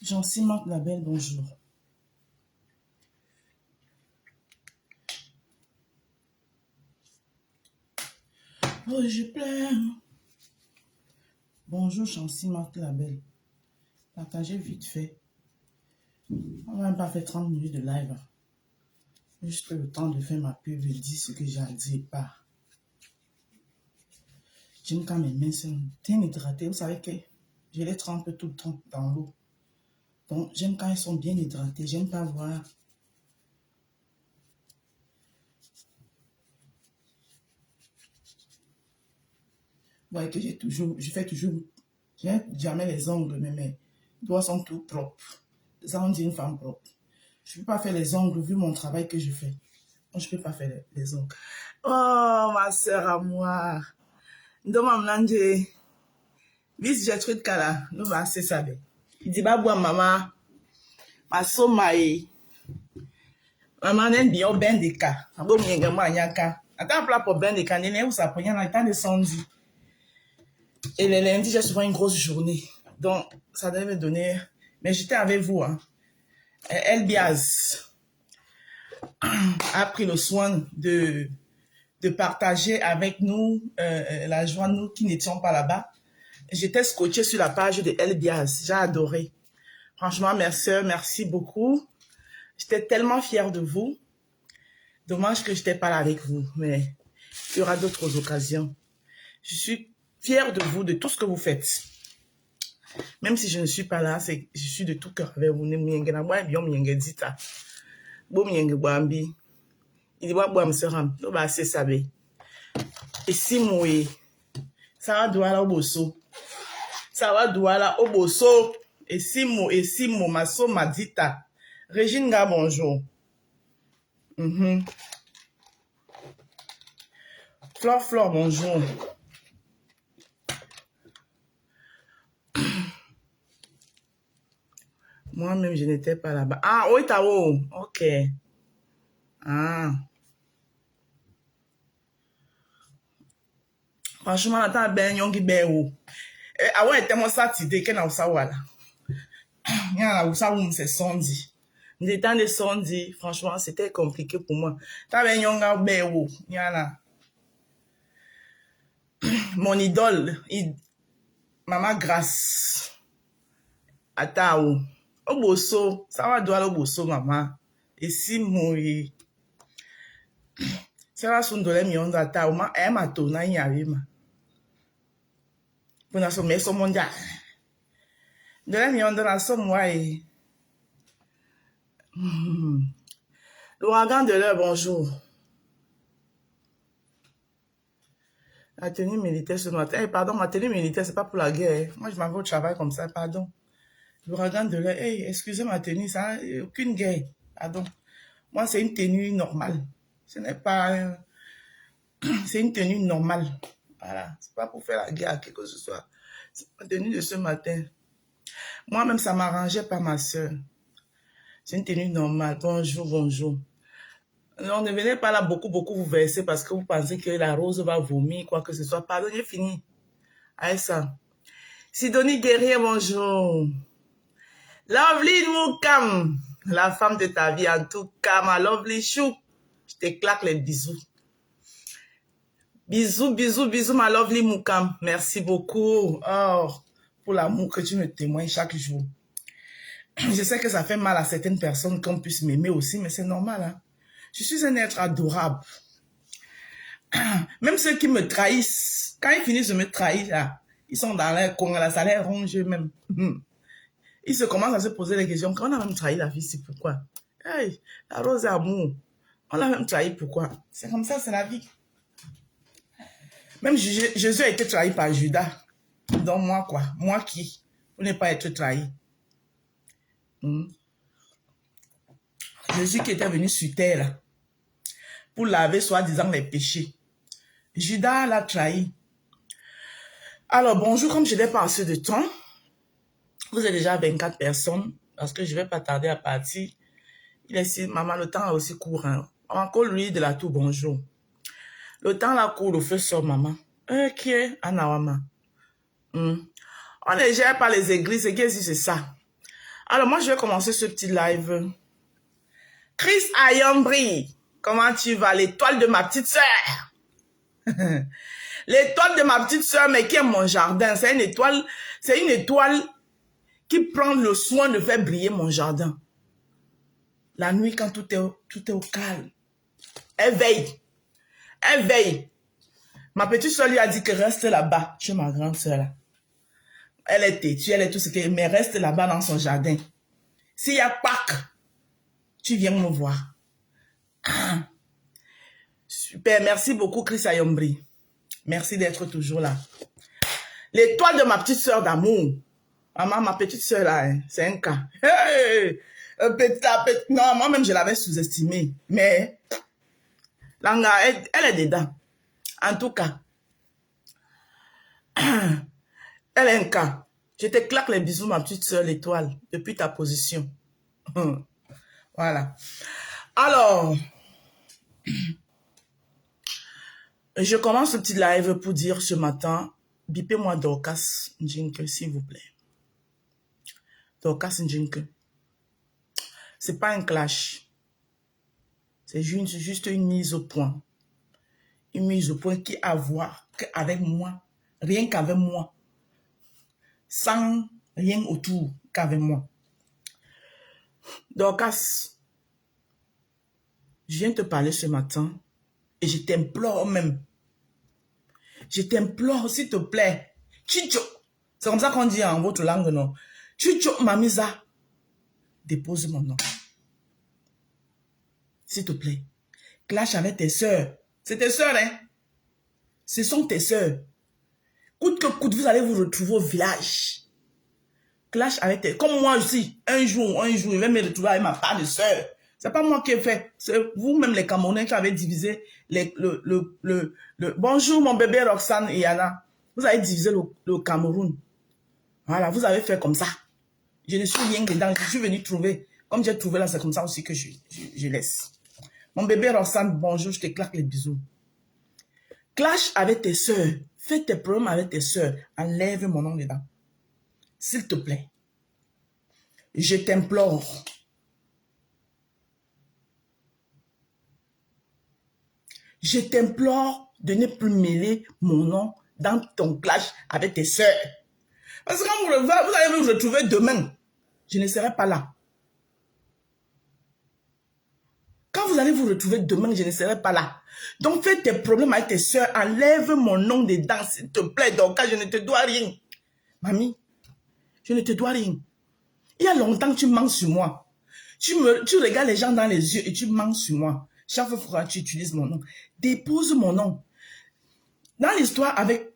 Jean-Simon la belle, bonjour. Oh, je pleure. Bonjour, Jean-Simon la belle. Partagez vite fait. On n'a même pas fait 30 minutes de live. Juste le temps de faire ma pub et dire ce que j'ai à dire et pas. J'aime quand mes mains sont bien hydratées. Vous savez que je les trempe tout le temps dans l'eau. Donc, j'aime quand elles sont bien hydratées. J'aime pas voir. Vous voyez que je fais toujours, j'ai jamais les ongles, mais mes doigts sont tout propres. Ça, on dit une femme propre. Je ne peux pas faire les ongles vu mon travail que je fais. Donc, je ne peux pas faire les ongles. Oh, ma soeur à moi. Ndoma mnanje. Bis Gertrude Kala. Nous va assez saber. Il dit, bah, bois, maman. Ma somae. Maman, n'est bien au ben de cas. A bon, m'y moi, nyaka. Attends, plat pour ben de cas. N'est où ça pour y en a tant de samedi. Et les lundis, j'ai souvent une grosse journée. Donc, ça devait me donner. Mais j'étais avec vous, hein. Elbiaz a pris le soin de partager avec nous la joie, nous qui n'étions pas là-bas. J'étais scotchée sur la page de Elbiaz. J'ai adoré. Franchement, mes sœurs, merci beaucoup. J'étais tellement fière de vous. Dommage que je n'étais pas là avec vous, mais il y aura d'autres occasions. Je suis fière de vous, de tout ce que vous faites. Même si je ne suis pas là, je suis de tout cœur avec vous. Il dit, et si moi, ça va douala au bosso. Ça va douala au bosso. Et si moi, ma so madita. Régine Ga, bonjour. Flore, bonjour. Moi-même, je n'étais pas là-bas. Ah, oui, Tao. Ok. Ah. Franchement, attends, ben, yongi ben ou. Ah ouais, tellement saturé, qu'elle a ça, voilà. Il y a ça où c'est samedi. Des temps de samedi, franchement, c'était compliqué pour moi. T'as ben, yonga ben ou. Il y en a. Mon idole, Maman Grâce. Attends, au bosso, ça va doit au bosso, maman. Et si moi, c'est la son de l'émission d'Ata, ma, elle m'a tourné, y arrive, ma. Pour la sommet, son mondial. De l'émission de la somme, ouais. L'ouragan de l'heure, bonjour. La tenue militaire ce matin. Hey, pardon, ma tenue militaire, c'est pas pour la guerre. Moi, je m'en vais au travail comme ça, pardon. L'ouragan de l'heure, hey, excusez ma tenue, ça, aucune guerre. Pardon. Moi, c'est une tenue normale. Ce n'est pas... c'est une tenue normale. Voilà. C'est pas pour faire la guerre à quelque chose que ce soit. C'est ma tenue de ce matin. Moi-même, ça m'arrangeait pas, ma soeur. C'est une tenue normale. Bonjour, bonjour. Non, ne venez pas là beaucoup vous verser parce que vous pensez que la rose va vomir, quoi que ce soit. Pardon, j'ai fini. Allez, ça. Sidonie Guerrier, bonjour. Lovely Moukam, la femme de ta vie, en tout cas, ma lovely chou. Je te claque les bisous. Bisous, bisous, bisous, ma lovely Moukam. Merci beaucoup pour l'amour que tu me témoignes chaque jour. Je sais que ça fait mal à certaines personnes qu'on puisse m'aimer aussi, mais c'est normal. Hein? Je suis un être adorable. Même ceux qui me trahissent, quand ils finissent de me trahir, là, ils sont dans leur con, là, ça les ronge eux-mêmes. Ils se commencent à se poser des questions. Quand on a même trahi la vie, c'est pourquoi? Hey, la rose est amour. On l'a même trahi, pourquoi? C'est comme ça, c'est la vie. Même Jésus a été trahi par Judas. Donc moi, quoi? Moi qui? Pour ne pas être trahi. Jésus qui était venu sur terre, là, pour laver soi-disant les péchés. Judas l'a trahi. Alors, bonjour, comme je n'ai pas assez de temps, vous êtes déjà 24 personnes, parce que je ne vais pas tarder à partir. Il est ici, maman, le temps est aussi court. Hein. Encore lui de la tour, bonjour. Le temps là court, le feu sort, maman. Ok, Anawama. On ne gère pas les églises, c'est ça. Alors, moi, je vais commencer ce petit live. Chris Ayambri, comment tu vas? L'étoile de ma petite sœur. L'étoile de ma petite sœur, mais qui est mon jardin. C'est une étoile qui prend le soin de faire briller mon jardin. La nuit, quand tout est au calme, elle veille. Elle veille. Ma petite soeur lui a dit que reste là-bas, chez ma grande soeur là. Elle est têtue, elle est tout ce qu'elle est, mais reste là-bas dans son jardin. S'il y a Pâques, tu viens me voir. Ah, super, merci beaucoup Chris Ayombri. Merci d'être toujours là. L'étoile de ma petite soeur d'amour. Maman, ma petite soeur là, hein, c'est un cas. Hey, non, moi-même je l'avais sous-estimée. Mais, Langa, elle est dedans. En tout cas, elle est un cas. Je te claque les bisous, ma petite soeur, l'étoile, depuis ta position. Voilà. Alors, je commence ce petit live pour dire ce matin, bipez-moi Dorcas Njinke, s'il vous plaît. Dorcas Njinke. C'est pas un clash. C'est juste une mise au point. Une mise au point qui a à voir avec moi, rien qu'avec moi. Sans rien autour qu'avec moi. Dorcas, je viens te parler ce matin et je t'implore même. Je t'implore, s'il te plaît. Chicho. C'est comme ça qu'on dit en votre langue, non? Chicho Mamisa. Dépose mon nom. S'il te plaît. Clash avec tes sœurs. C'est tes sœurs, hein? Ce sont tes sœurs. Coûte que coûte, vous allez vous retrouver au village. Clash avec tes... Comme moi aussi. Un jour, je vais me retrouver avec ma part de sœur. C'est pas moi qui ai fait. C'est vous-même les Camerounais qui avez divisé Bonjour mon bébé Roxane et Yana. Vous avez divisé le Cameroun. Voilà, vous avez fait comme ça. Je ne suis rien dedans. Je suis venu trouver. Comme j'ai trouvé là, c'est comme ça aussi que je laisse. Mon bébé Roxane, bonjour, je te claque les bisous. Clash avec tes sœurs. Fais tes problèmes avec tes sœurs. Enlève mon nom dedans. S'il te plaît. Je t'implore. Je t'implore de ne plus mêler mon nom dans ton clash avec tes sœurs. Parce que quand vous allez vous retrouver demain, je ne serai pas là. Quand vous allez vous retrouver demain, je ne serai pas là. Donc fais tes problèmes avec tes sœurs, enlève mon nom dedans, s'il te plaît. Donc je ne te dois rien. Mamie, je ne te dois rien. Il y a longtemps que tu mens sur moi. Tu regardes les gens dans les yeux et tu mens sur moi. Chaque fois que tu utilises mon nom. Dépose mon nom. Dans l'histoire avec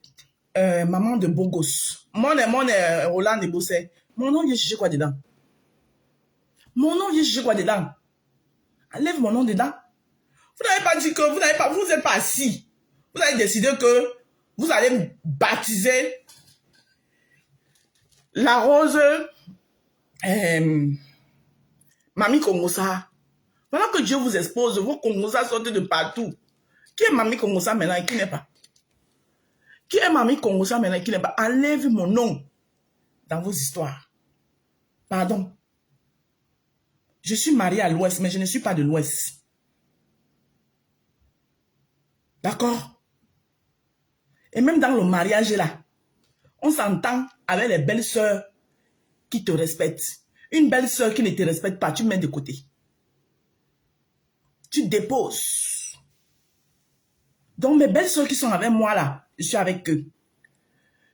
maman de Bogos, mon Roland de Bossé, mon nom vient chercher quoi dedans? Mon nom vient chercher quoi dedans? Enlève mon nom dedans. Vous n'avez pas dit que vous n'êtes pas assis. Vous avez décidé que vous allez baptiser la rose Mamie Kongosa. Voilà que Dieu vous expose. Vos Kongosa sortent de partout. Qui est Mamie Kongosa maintenant et qui n'est pas? Qui est Mamie Kongosa maintenant et qui n'est pas? Enlève mon nom dans vos histoires. Pardon. Je suis mariée à l'Ouest, mais je ne suis pas de l'Ouest. D'accord? Et même dans le mariage là, on s'entend avec les belles sœurs qui te respectent. Une belle sœur qui ne te respecte pas, tu mets de côté. Tu déposes. Donc mes belles sœurs qui sont avec moi là, je suis avec eux.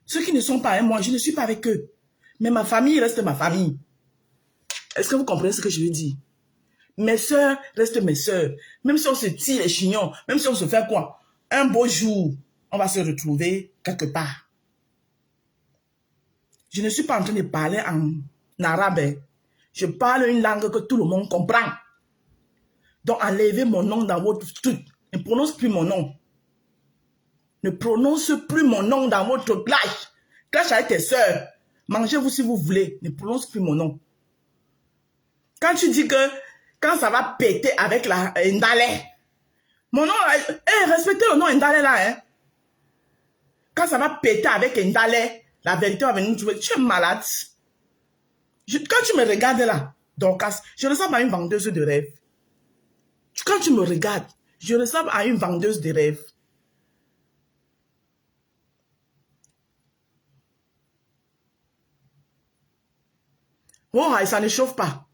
Ceux qui ne sont pas avec moi, je ne suis pas avec eux. Mais ma famille reste ma famille. Est-ce que vous comprenez ce que je veux dire? Mes sœurs restent mes sœurs. Même si on se tire les chignons, même si on se fait quoi? Un beau jour, on va se retrouver quelque part. Je ne suis pas en train de parler en arabe. Je parle une langue que tout le monde comprend. Donc enlevez mon nom dans votre truc. Ne prononce plus mon nom. Ne prononce plus mon nom dans votre clash. Clash avec tes sœurs. Mangez-vous si vous voulez. Ne prononce plus mon nom. Quand tu dis que quand ça va péter avec la Ndale, mon nom, respectez le nom Ndale là, hein. Quand ça va péter avec Ndale, la vérité va venir nous trouver. Tu es malade. Quand tu me regardes là, Dorcas, je ressemble à une vendeuse de rêves. Quand tu me regardes, je ressemble à une vendeuse de rêves. Oh, ça ne chauffe pas.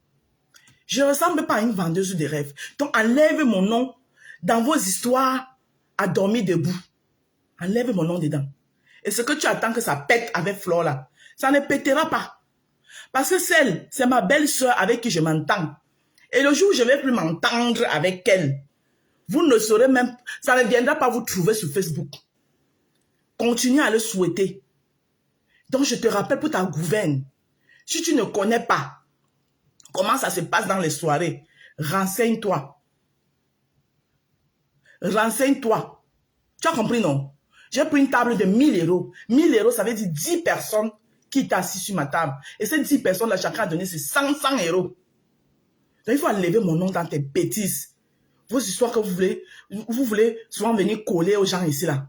Je ne ressemble pas à une vendeuse de rêves. Donc, enlève mon nom dans vos histoires à dormir debout. Enlève mon nom dedans. Et ce que tu attends que ça pète avec Flore là, ça ne pètera pas. Parce que c'est ma belle-sœur avec qui je m'entends. Et le jour où je ne vais plus m'entendre avec elle, vous ne saurez même, ça ne viendra pas vous trouver sur Facebook. Continue à le souhaiter. Donc, je te rappelle pour ta gouverne, si tu ne connais pas comment ça se passe dans les soirées, renseigne-toi. Renseigne-toi. Tu as compris, non? J'ai pris une table de 1000 euros. 1000 euros, ça veut dire 10 personnes qui étaient assises sur ma table. Et ces 10 personnes-là, chacun a donné ses 100 euros. Donc, il faut enlever mon nom dans tes bêtises. Vos histoires que vous voulez souvent venir coller aux gens ici, là.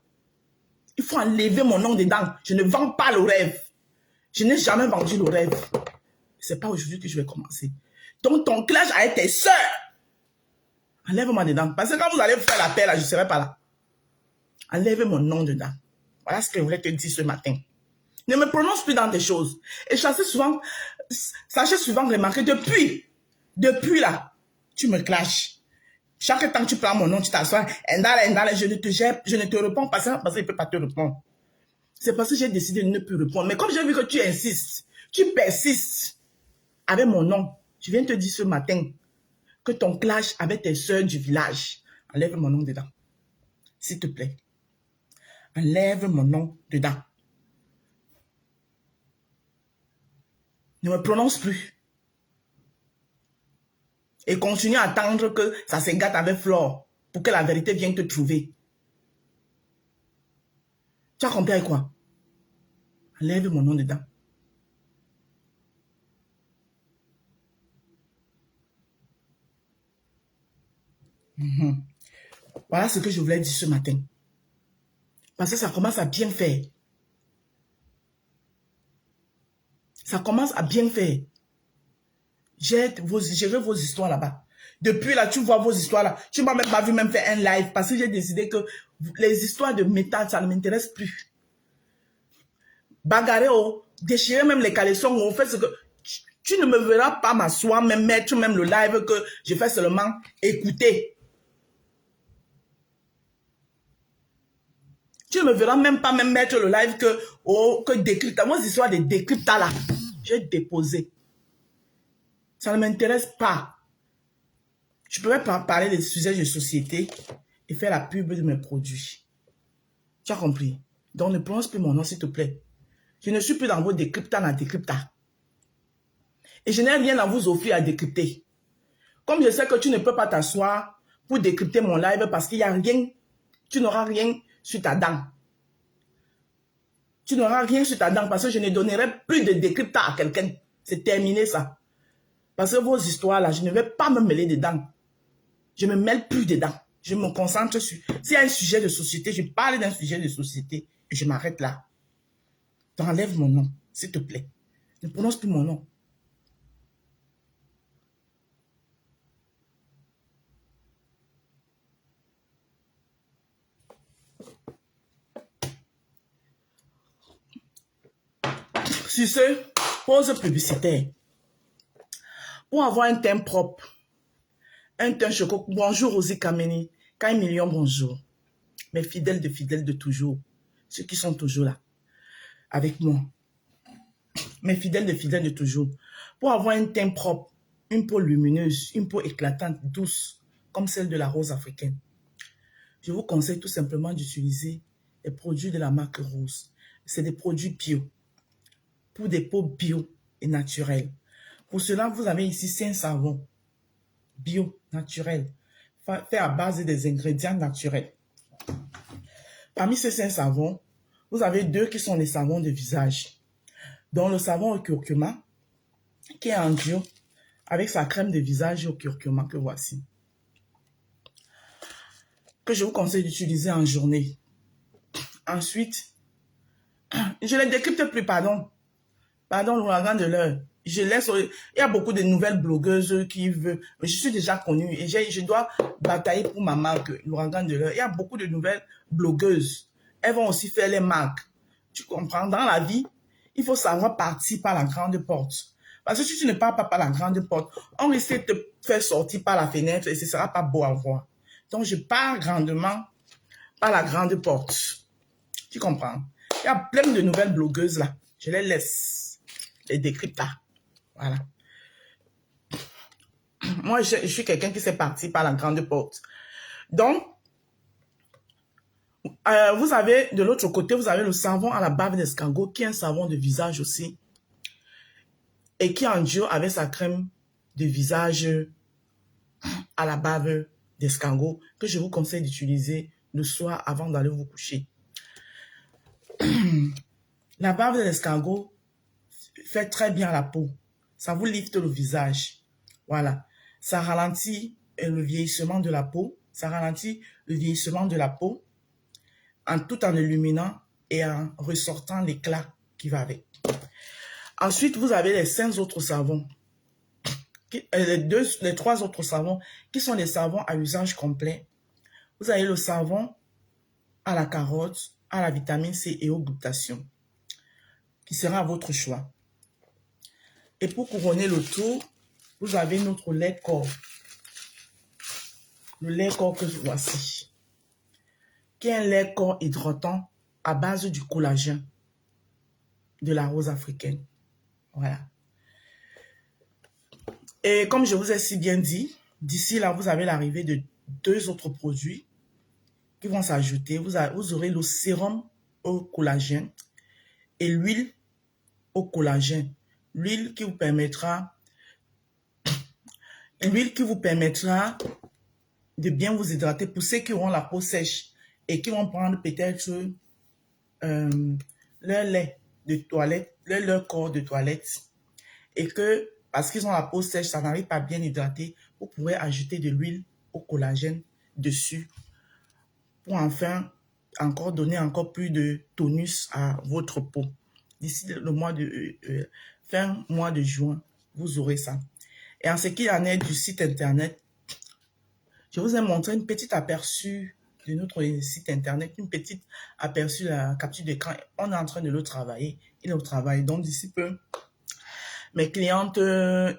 Il faut enlever mon nom dedans. Je ne vends pas le rêve. Je n'ai jamais vendu le rêve. Ce n'est pas aujourd'hui que je vais commencer. Donc, ton clash avec tes soeurs, enlève-moi dedans. Parce que quand vous allez faire la paix, là, je ne serai pas là. Enlève mon nom dedans. Voilà ce que je voulais te dire ce matin. Ne me prononce plus dans des choses. Et sachez souvent remarquer, depuis là, tu me clashes. Chaque temps que tu prends mon nom, tu t'assois, je ne te réponds pas ça parce qu'il ne peut pas te répondre. C'est parce que j'ai décidé de ne plus répondre. Mais comme j'ai vu que tu insistes, tu persistes avec mon nom, je viens te dire ce matin que ton clash avec tes soeurs du village, enlève mon nom dedans. S'il te plaît. Enlève mon nom dedans. Ne me prononce plus. Et continue à attendre que ça se gâte avec Flore pour que la vérité vienne te trouver. Tu as compris avec quoi? Enlève mon nom dedans. Voilà ce que je voulais dire ce matin. Parce que ça commence à bien faire. Ça commence à bien faire. J'ai vos histoires là-bas. Depuis là, tu vois vos histoires là. Tu m'as même pas vu même faire un live parce que j'ai décidé que les histoires de métal, ça ne m'intéresse plus. Bagarrer, déchirer même les caleçons, on fait ce que... Tu ne me verras pas m'asseoir, même mettre même le live que je fais seulement écouter. Tu ne me verras même pas même mettre le live que décrypta. Moi, histoires de décrypta là, j'ai déposé. Ça ne m'intéresse pas. Je ne pourrais pas parler des sujets de société et faire la pub de mes produits. Tu as compris? Donc, ne prononce plus mon nom, s'il te plaît. Je ne suis plus dans vos décrypta, décrypta. Et je n'ai rien à vous offrir à décrypter. Comme je sais que tu ne peux pas t'asseoir pour décrypter mon live parce qu'il n'y a rien, tu n'auras rien sur ta dent. Tu n'auras rien sur ta dent parce que je ne donnerai plus de décrypta à quelqu'un. C'est terminé ça. Parce que vos histoires là, je ne vais pas me mêler dedans. Je ne me mêle plus dedans. Je me concentre sur... S'il y a un sujet de société, je parle d'un sujet de société et je m'arrête là. T'enlèves mon nom, s'il te plaît. Ne prononce plus mon nom. Sur ce, pause publicitaire. Pour avoir un teint propre, un teint choco, bonjour Rosie Kameni, Kai Million, bonjour. Mes fidèles de toujours, ceux qui sont toujours là, avec moi. Mes fidèles de toujours. Pour avoir un teint propre, une peau lumineuse, une peau éclatante, douce, comme celle de la rose africaine, je vous conseille tout simplement d'utiliser les produits de la marque Rose. C'est des produits bio, pour des peaux bio et naturelles. Pour cela, vous avez ici 5 savons bio, naturels, faits à base des ingrédients naturels. Parmi ces 5 savons, vous avez 2 qui sont les savons de visage, dont le savon au curcuma, qui est en duo avec sa crème de visage au curcuma que voici, que je vous conseille d'utiliser en journée. Ensuite, je ne les décrypte plus, pardon, l'ouragan de l'heure. je laisse, il y a beaucoup de nouvelles blogueuses qui veulent, mais je suis déjà connue et je dois batailler pour ma marque, l'ouragan de l'heure. Il y a beaucoup de nouvelles blogueuses. Elles vont aussi faire les marques. Tu comprends? Dans la vie, il faut savoir partir par la grande porte. Parce que si tu ne pars pas par la grande porte, on risque de te faire sortir par la fenêtre et ce ne sera pas beau à voir. Donc, je pars grandement par la grande porte. Tu comprends? Il y a plein de nouvelles blogueuses là. Je les laisse. Les décrypte là. Voilà. Moi, je suis quelqu'un qui s'est parti par la grande porte. Donc, vous avez, de l'autre côté, vous avez le savon à la bave d'escargot, qui est un savon de visage aussi. Et qui est en duo avec sa crème de visage à la bave d'escargot, que je vous conseille d'utiliser le soir avant d'aller vous coucher. La bave d'escargot fait très bien la peau. Ça vous lifte le visage. Voilà. Ça ralentit le vieillissement de la peau. Ça ralentit le vieillissement de la peau tout en illuminant et en ressortant l'éclat qui va avec. Ensuite, vous avez les 5 autres savons. Les 3 autres savons qui sont des savons à usage complet. Vous avez le savon à la carotte, à la vitamine C et au glutathion, qui sera à votre choix. Et pour couronner le tout, vous avez notre lait corps. Le lait corps que voici, qui est un lait corps hydratant à base du collagène de la rose africaine. Voilà. Et comme je vous ai si bien dit, d'ici là, vous avez l'arrivée de 2 autres produits qui vont s'ajouter. Vous aurez le sérum au collagène et l'huile au collagène. L'huile qui vous permettra de bien vous hydrater pour ceux qui auront la peau sèche et qui vont prendre peut-être leur lait de toilette, leur corps de toilette, et que parce qu'ils ont la peau sèche, ça n'arrive pas bien hydraté, vous pouvez ajouter de l'huile au collagène dessus pour enfin encore donner encore plus de tonus à votre peau. D'ici le mois de fin mois de juin, vous aurez ça. Et en ce qui en est du site internet, je vous ai montré une petite aperçu de notre site internet, une petite aperçu de la capture d'écran. On est en train de le travailler. Il est au travail. Donc d'ici peu, mes clientes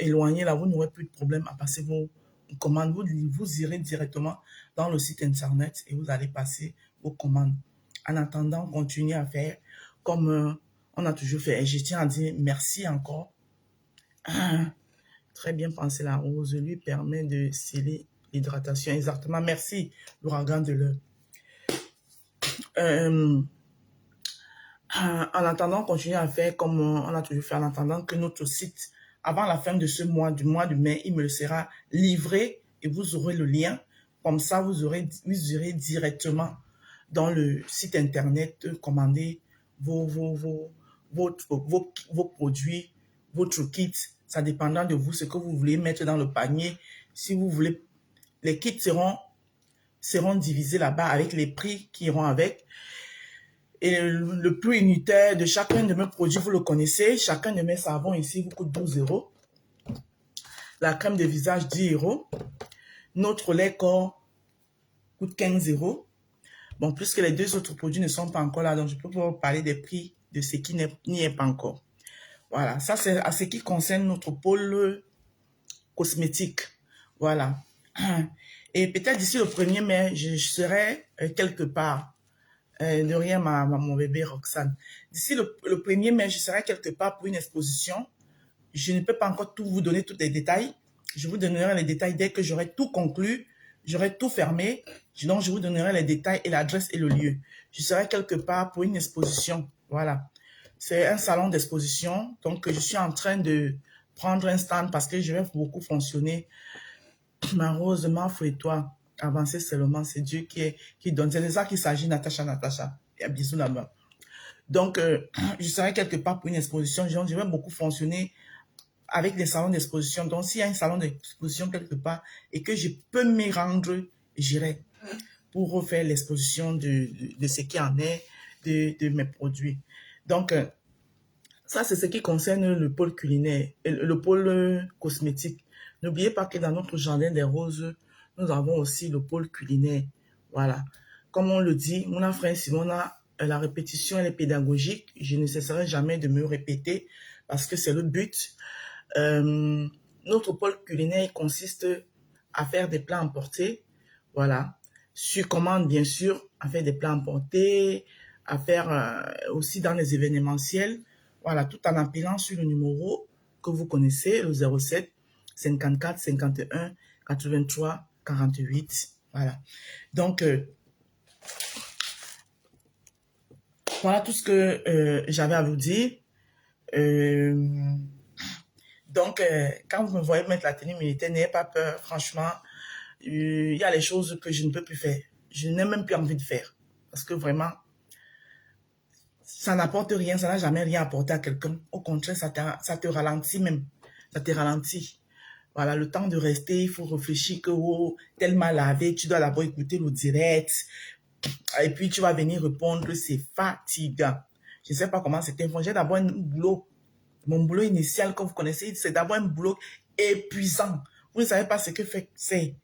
éloignées, là, vous n'aurez plus de problème à passer vos commandes. Vous irez directement dans le site internet et vous allez passer vos commandes. En attendant, continuez à faire comme on a toujours fait. Et je tiens à dire merci encore. Très bien pensé, la rose lui permet de sceller l'hydratation. Exactement. Merci, l'ouragan de l'heure. En attendant, continuez à faire comme on a toujours fait, en attendant que notre site, avant la fin de ce mois, du mois de mai, il me le sera livré et vous aurez le lien. Comme ça, vous irez directement dans le site internet commander vos produits, votre kit. Ça dépendra de vous, ce que vous voulez mettre dans le panier. Si vous voulez, les kits seront divisés là-bas avec les prix qui iront avec. Et le prix unitaire de chacun de mes produits, vous le connaissez. Chacun de mes savons ici vous coûte 12 €. La crème de visage, 10 €. Notre lait corps coûte 15 €. Bon, puisque les 2 autres produits ne sont pas encore là, donc je peux vous parler des prix de ce qui n'y est pas encore. Voilà, ça c'est à ce qui concerne notre pôle cosmétique. Voilà. Et peut-être d'ici le 1er mai, je serai quelque part. De rien, mon bébé Roxane. D'ici le 1er mai, je serai quelque part pour une exposition. Je ne peux pas encore tout vous donner tous les détails. Je vous donnerai les détails dès que j'aurai tout conclu, j'aurai tout fermé. Donc, je vous donnerai les détails et l'adresse et le lieu. Je serai quelque part pour une exposition. Voilà. C'est un salon d'exposition. Donc, je suis en train de prendre un stand parce que je vais beaucoup fonctionner. Ma rose, ma fouille-toi. Avancer seulement, c'est Dieu qui donne. C'est de ça qu'il s'agit, Natacha. Il y a bisous là-bas. Donc, je serai quelque part pour une exposition. Je vais beaucoup fonctionner avec des salons d'exposition. Donc, s'il y a un salon d'exposition quelque part et que je peux m'y rendre, j'irai pour refaire l'exposition de ce qui en est, de mes produits. Donc, Ça, c'est ce qui concerne le pôle culinaire, et le pôle cosmétique. N'oubliez pas que dans notre jardin des roses, nous avons aussi le pôle culinaire. Voilà. Comme on le dit, mon frère Simona, la répétition, elle est pédagogique. Je ne cesserai jamais de me répéter parce que c'est le but. Euh, Notre pôle culinaire consiste à faire des plats emportés. Voilà. Sur commande, bien sûr, à faire des plats emportés, à faire aussi dans les événementiels. Voilà, tout en appelant sur le numéro que vous connaissez, le 07 54 51 83 48. Voilà. Donc, voilà tout ce que j'avais à vous dire. Euh, donc, quand vous me voyez mettre la tenue militaire, n'ayez pas peur. Franchement, il y a les choses que je ne peux plus faire. Je n'ai même plus envie de faire. Parce que vraiment, ça n'apporte rien, ça n'a jamais rien apporté à quelqu'un. Au contraire, ça te ralentit même. Ça te ralentit. Voilà, le temps de rester, il faut réfléchir que, oh, tellement lavé, tu dois d'abord écouter le direct. Et puis, tu vas venir répondre, c'est fatigant. Je ne sais pas comment c'était. J'ai d'abord un boulot. Mon boulot initial, comme vous connaissez, c'est d'abord un boulot épuisant. Vous ne savez pas ce que c'est.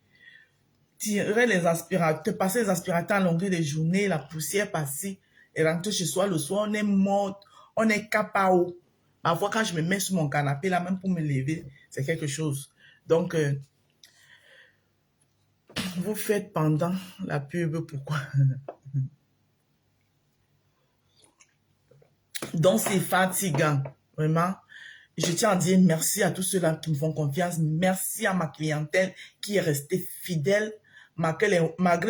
Tirer les aspirateurs, passer les aspirateurs à longueur de journée, la poussière passer, et rentrer chez soi le soir, on est mort, on est KO. Parfois, quand je me mets sur mon canapé, là, même pour me lever, c'est quelque chose. Donc, vous faites pendant la pub, pourquoi? Donc, c'est fatigant, vraiment. Je tiens à dire merci à tous ceux-là qui me font confiance. Merci à ma clientèle qui est restée fidèle. Malgré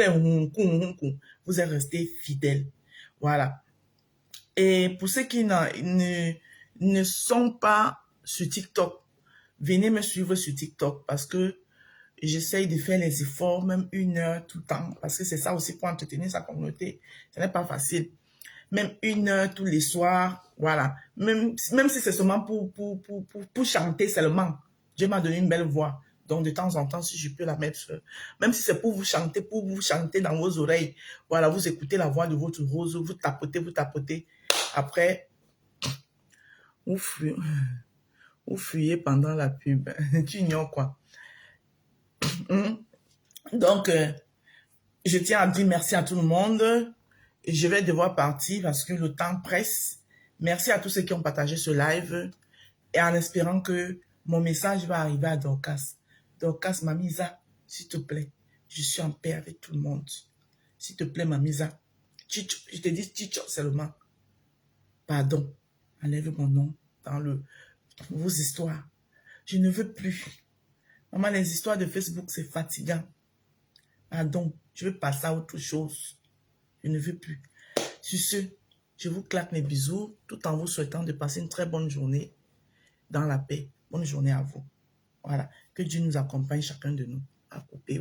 vous êtes restés fidèles. Voilà. Et pour ceux qui ne sont pas sur TikTok, venez me suivre sur TikTok parce que j'essaye de faire les efforts, même 1 heure tout le temps, parce que c'est ça aussi pour entretenir sa communauté. Ce n'est pas facile. Même 1 heure tous les soirs, voilà. Même si c'est seulement pour chanter seulement. Dieu m'a donné une belle voix. Donc, de temps en temps, si je peux la mettre, même si c'est pour vous chanter dans vos oreilles. Voilà, vous écoutez la voix de votre rose, vous tapotez, vous tapotez. Après, vous fuyez pendant la pub. Tu ignores quoi. Donc, je tiens à dire merci à tout le monde. Je vais devoir partir parce que le temps presse. Merci à tous ceux qui ont partagé ce live et en espérant que mon message va arriver à Dorcas. Dorcas, Mamisa, s'il te plaît, je suis en paix avec tout le monde. S'il te plaît, Mamisa, Chicho, je te dis Chicho seulement. Pardon, enlève mon nom dans vos histoires. Je ne veux plus. Maman, les histoires de Facebook, c'est fatigant. Pardon, je veux passer à autre chose. Je ne veux plus. Sur ce, je vous claque mes bisous tout en vous souhaitant de passer une très bonne journée dans la paix. Bonne journée à vous. Voilà. Que Dieu nous accompagne chacun de nous. À couper.